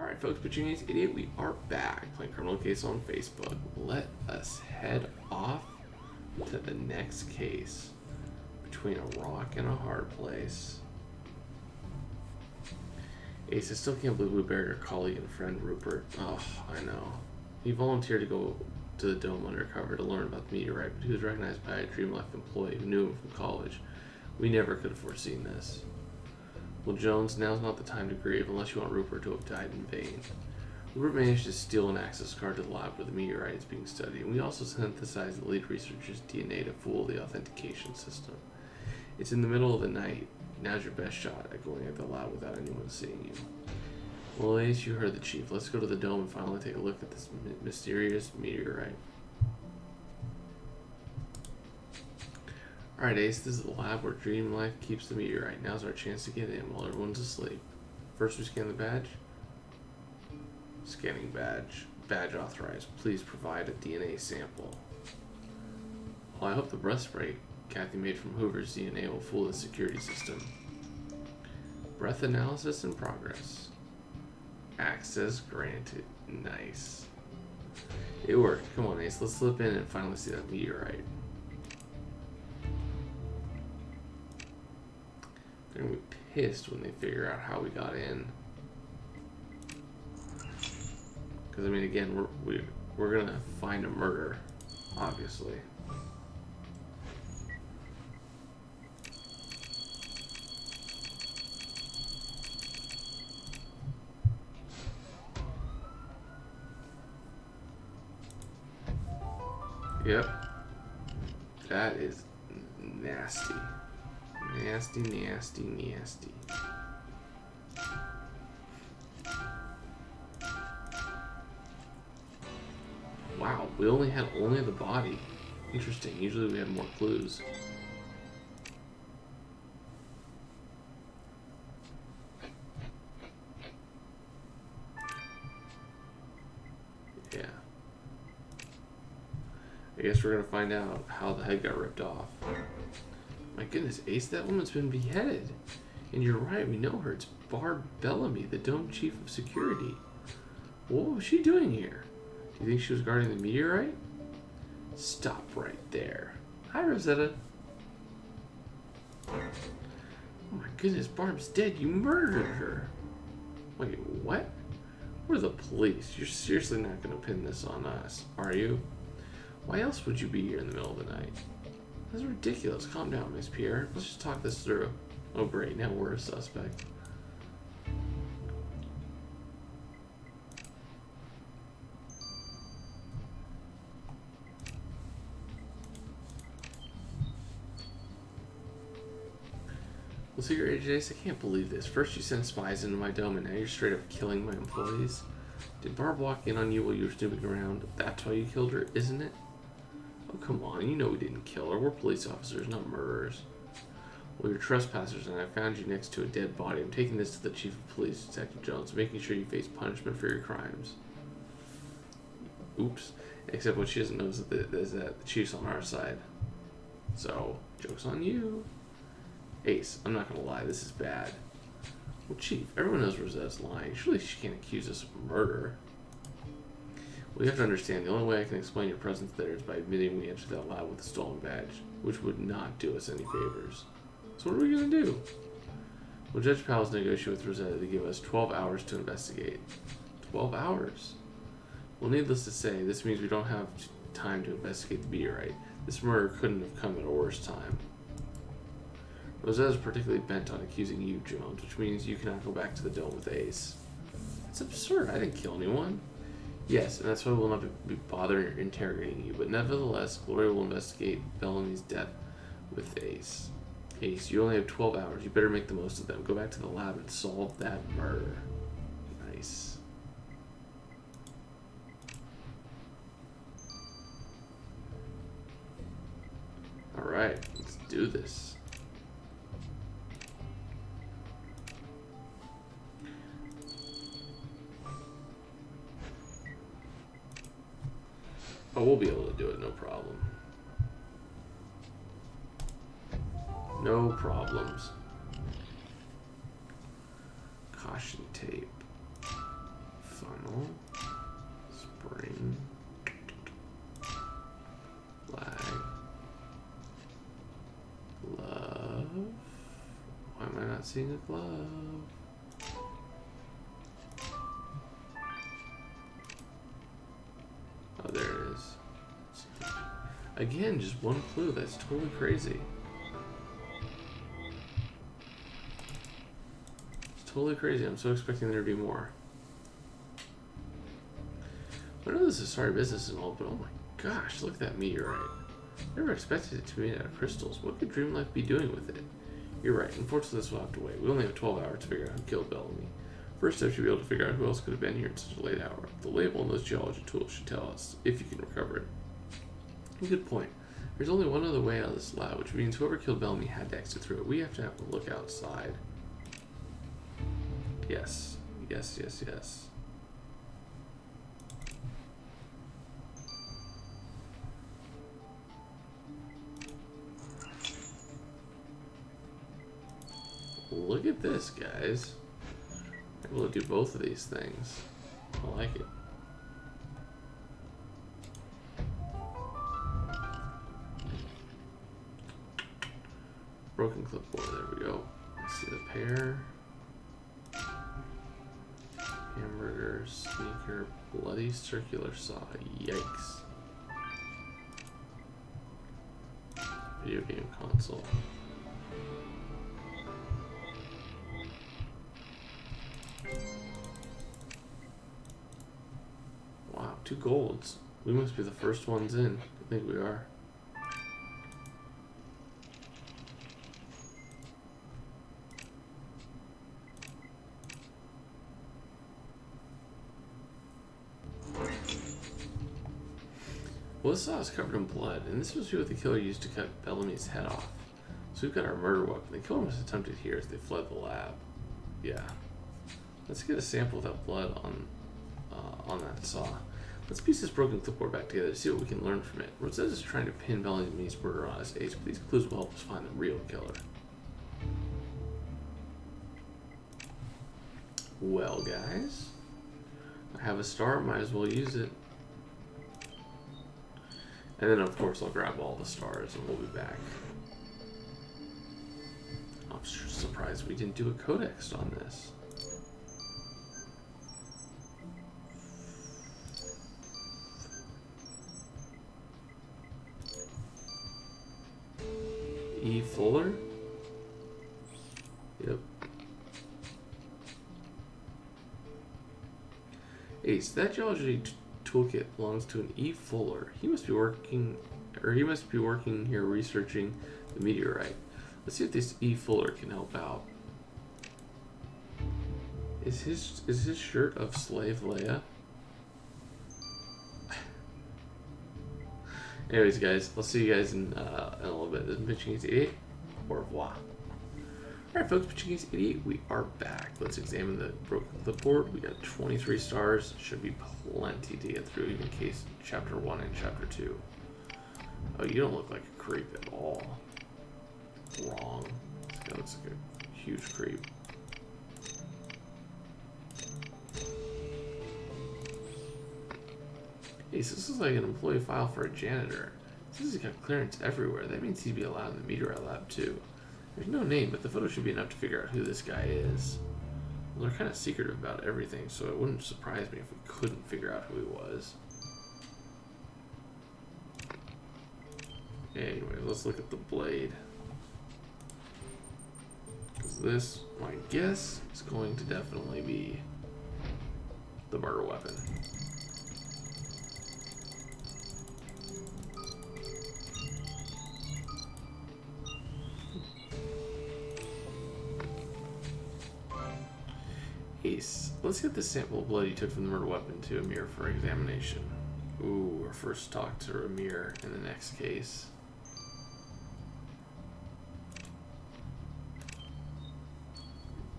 Alright folks, Petunia's Idiot, we are back playing Criminal Case on Facebook. Let us head off to the next case. Between a rock and a hard place. Ace, I still can't believe we buried our colleague and friend Rupert. Oh, I know. He volunteered to go to the dome undercover to learn about the meteorite, but he was recognized by a Dream Life employee who knew him from college. We never could have foreseen this. Well, Jones, now's not the time to grieve unless you want Rupert to have died in vain. Rupert managed to steal an access card to the lab where the meteorite is being studied, and we also synthesized the lead researcher's DNA to fool the authentication system. It's in the middle of the night. Now's your best shot at going at the lab without anyone seeing you. Well, Ace, you heard the chief. Let's go to the dome and finally take a look at this mysterious meteorite. Alright, Ace, this is the lab where Dream Life keeps the meteorite. Now's our chance to get in while everyone's asleep. First, we scan the badge. Scanning badge. Badge authorized. Please provide a DNA sample. Well, I hope the breath spray Kathy made from Hoover's DNA will fool the security system. Breath analysis in progress. Access granted. Nice. It worked. Come on, Ace. Let's slip in and finally see that meteorite. They're gonna be pissed when they figure out how we got in. Because I mean, again, we're gonna find a murder, obviously. Yep. That is nasty. Nasty, nasty, nasty. Wow, we only had the body. Interesting. Usually we have more clues. Yeah. I guess we're gonna find out how the head got ripped off. My goodness, Ace, that woman's been beheaded. And you're right, we know her. It's Barb Bellamy, the Dome Chief of Security. What was she doing here? Do you think she was guarding the meteorite? Stop right there. Hi, Rosetta. Oh my goodness, Barb's dead. You murdered her. Wait, what? We're the police. You're seriously not going to pin this on us, are you? Why else would you be here in the middle of the night? That's ridiculous. Calm down, Miss Pierre. Let's just talk this through. Oh, great. Now we're a suspect. Well, so your age, Ace, I can't believe this. First you sent spies into my dome, and now you're straight up killing my employees. Did Barb walk in on you while you were snooping around? That's why you killed her, isn't it? Oh, come on. You know we didn't kill her. We're police officers, not murderers. Well, you're trespassers, and I found you next to a dead body. I'm taking this to the Chief of Police, Detective Jones, making sure you face punishment for your crimes. Oops. Except what she doesn't know is that the Chief's on our side. So, joke's on you. Ace, I'm not going to lie. This is bad. Well, Chief, everyone knows Rosetta's lying. Surely she can't accuse us of murder. Well, you have to understand, the only way I can explain your presence there is by admitting we entered that lab with a stolen badge, which would not do us any favors. So what are we going to do? Well, Judge Powell's negotiated with Rosetta to give us 12 hours to investigate. 12 hours? Well, needless to say, this means we don't have time to investigate the meteorite. This murder couldn't have come at a worse time. Rosetta's particularly bent on accusing you, Jones, which means you cannot go back to the dome with Ace. It's absurd. I didn't kill anyone. Yes, and that's why we'll not be bothering interrogating you, but nevertheless, Gloria will investigate Bellamy's death with Ace. Ace, you only have 12 hours. You better make the most of them. Go back to the lab and solve that murder. Nice. Alright, let's do this. Oh, we'll be able to do it, no problem. No problems. Caution tape. Tunnel. Spring. Flag. Glove. Why am I not seeing a glove? Oh, there it is. Again, just one clue. That's totally crazy. It's totally crazy. I'm so expecting there to be more. I know this is sorry business and all, but oh my gosh, look at that meteorite. Never expected it to be made out of crystals. What could Dreamlife be doing with it? You're right. Unfortunately, this will have to wait. We only have 12 hours to figure out who killed Bellamy. First, I should be able to figure out who else could have been here at such a late hour. The label on those geology tools should tell us if you can recover it. Good point. There's only one other way out of this lab, which means whoever killed Bellamy had to exit through it. We have to have a look outside. Yes. Yes, yes, yes. Look at this, guys. I'm able to do both of these things. I like it. Broken clipboard, there we go. Let's see the pair. Hamburger, sneaker, bloody circular saw. Yikes. Video game console. Wow, 2 golds. We must be the first ones in. I think we are. Well, this saw is covered in blood, and this must be what the killer used to cut Bellamy's head off. So we've got our murder weapon. The killer must have attempted here as they fled the lab. Yeah. Let's get a sample of that blood on that saw. Let's piece this broken clipboard back together to see what we can learn from it. Rosetta is trying to pin Bellamy's murder on his age, but these clues will help us find the real killer. Well, guys, I have a star. Might as well use it. And then, of course, I'll grab all the stars and we'll be back. I'm surprised we didn't do a codex on this. E. Fuller? Yep. Ace, that geology toolkit belongs to an E. Fuller. He must be working here researching the meteorite. Let's see if this E. Fuller can help out. Is his shirt of Slave Leia? Anyways, guys, I'll see you guys in a little bit. This is Pitching 88. Au revoir. Alright, folks, Pitching 88, we are back. Let's examine the broken clipboard. We got 23 stars. Should be plenty to get through, even in case Chapter 1 and Chapter 2. Oh, you don't look like a creep at all. Wrong. This guy looks like a huge creep. Hey, so this is like an employee file for a janitor. Since he's got clearance everywhere, that means he'd be allowed in the meteorite lab too. There's no name, but the photo should be enough to figure out who this guy is. Well, they're kind of secretive about everything, so it wouldn't surprise me if we couldn't figure out who he was. Anyway, let's look at the blade. Because this, my guess, is going to definitely be the murder weapon. Ace. Let's get this sample of blood you took from the murder weapon to Amir for examination. Ooh, our first talk to Amir in the next case.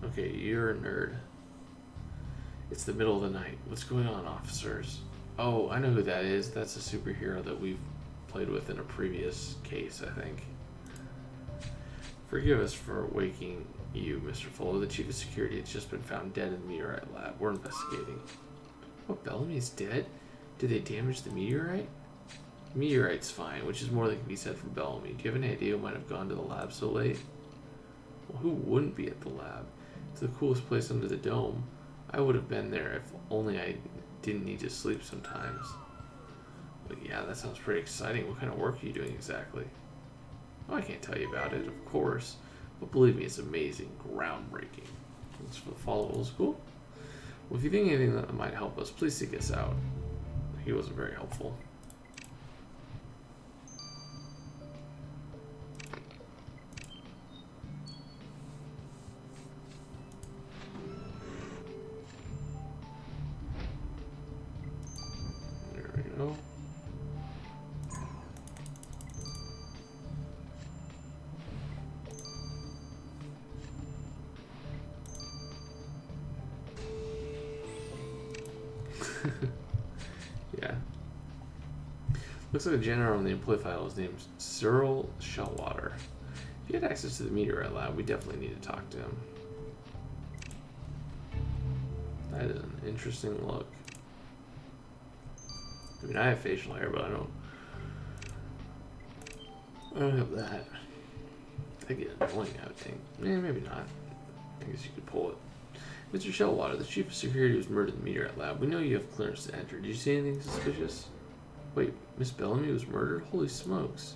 Okay, you're a nerd. It's the middle of the night. What's going on, officers? Oh, I know who that is. That's a superhero that we've played with in a previous case, I think. Forgive us for waking you, Mr. Fuller. The chief of security has just been found dead in the meteorite lab. We're investigating. What, Bellamy's dead? Did they damage the meteorite? Meteorite's fine, which is more than can be said for Bellamy. Do you have any idea who might have gone to the lab so late? Well, who wouldn't be at the lab? It's the coolest place under the dome. I would have been there if only I didn't need to sleep sometimes. Well, yeah, that sounds pretty exciting. What kind of work are you doing exactly? Oh, I can't tell you about it, of course. But believe me, it's amazing, groundbreaking. It's for the fall of old school. Well, if you think anything that might help us, please seek us out. He wasn't very helpful. There we go. Yeah. Looks like the janitor on the employee file is named Cyril Shellwater. If you had access to the meteorite lab, we definitely need to talk to him. That is an interesting look. I mean, I have facial hair, but I don't have that. I get annoying, I would think. Maybe not. I guess you could pull it. Mr. Shellwater, the chief of security was murdered in the meteorite lab. We know you have clearance to enter. Did you see anything suspicious? Wait, Miss Bellamy was murdered? Holy smokes.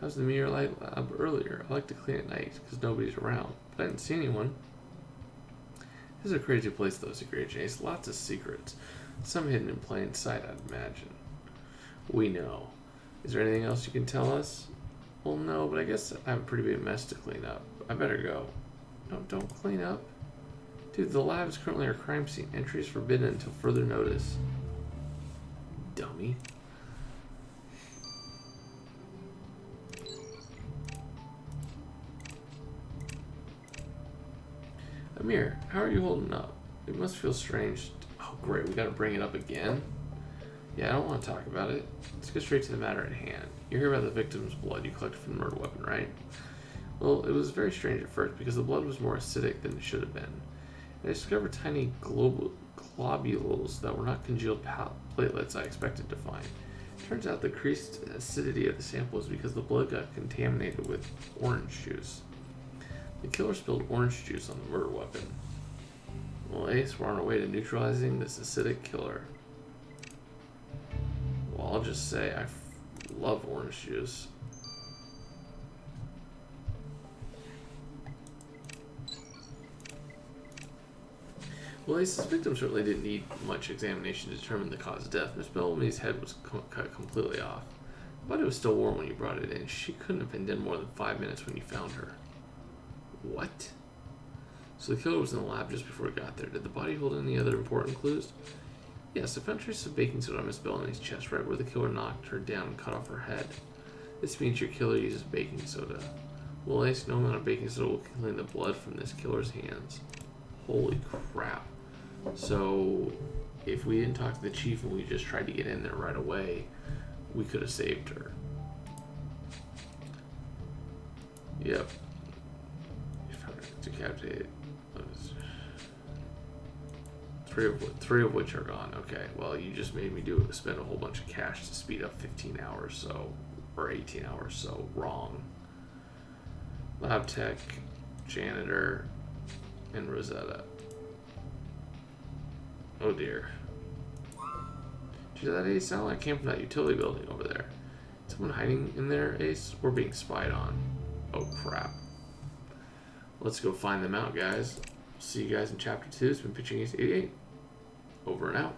I was in the meteorite lab earlier. I like to clean at night because nobody's around. But I didn't see anyone. This is a crazy place, though, Secret Chase. Lots of secrets. Some hidden in plain sight, I'd imagine. We know. Is there anything else you can tell us? Well, no, but I guess I have a pretty big mess to clean up. I better go. No, don't clean up. Dude, the lab is currently our crime scene. Entry is forbidden until further notice. Dummy. Amir, how are you holding up? It must feel strange. Oh, great. We gotta bring it up again? Yeah, I don't want to talk about it. Let's get straight to the matter at hand. You hear about the victim's blood you collected from the murder weapon, right? Well, it was very strange at first because the blood was more acidic than it should have been. I discovered tiny globules that were not congealed platelets I expected to find. Turns out the increased acidity of the sample is because the blood got contaminated with orange juice. The killer spilled orange juice on the murder weapon. Well, Ace, we're on our way to neutralizing this acidic killer. Well, I'll just say I love orange juice. Well, Ace's victim certainly didn't need much examination to determine the cause of death. Miss Bellamy's head was cut completely off. The body was still warm when you brought it in. She couldn't have been dead more than 5 minutes when you found her. What? So the killer was in the lab just before it got there. Did the body hold any other important clues? Yes, I found traces of baking soda on Miss Bellamy's chest, right where the killer knocked her down and cut off her head. This means your killer uses baking soda. Well, Ace, no amount of baking soda will clean the blood from this killer's hands. Holy crap. So, if we didn't talk to the chief and we just tried to get in there right away, we could have saved her. Yep. Decapitated. Three of which are gone. Okay, well, you just made me spend a whole bunch of cash to speed up 15 hours, so, or 18 hours, so wrong. Lab tech, janitor, and Rosetta. Oh dear. Did you hear that, Ace? Sound like it came from that utility building over there. Someone hiding in there, Ace? We're being spied on. Oh crap. Let's go find them out, guys. See you guys in chapter 2. It's been Pitching Ace 88. Over and out.